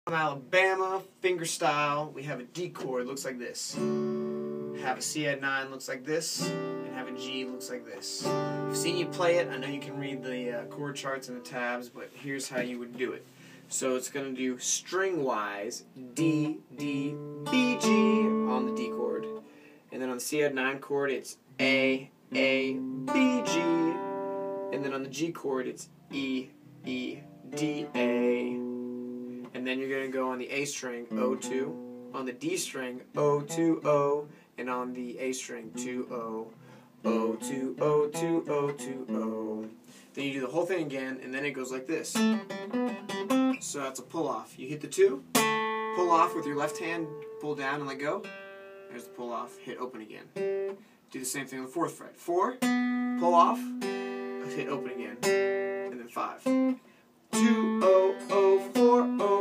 From Alabama, fingerstyle, we have a D chord, looks like this. Have a C add 9, looks like this. And have a G, looks like this. I've seen you play it. I know you can read the chord charts and the tabs, but here's how you would do it. So it's going to do string-wise D, D, B, G on the D chord. And then on the C add 9 chord, it's A, B, G. And then on the G chord, it's E, E, D, A. And then you're going to go on the A string, O2, on the D string, O2, O, and on the A string, 2, O, O2, O2, O2, O. Then you do the whole thing again, and then it goes like this. So that's a pull off. You hit the 2, pull off with your left hand, pull down and let go. There's the pull off, hit open again. Do the same thing on the 4th fret. 4, pull off, hit open again. And then 5. 2, O, O, 4, O.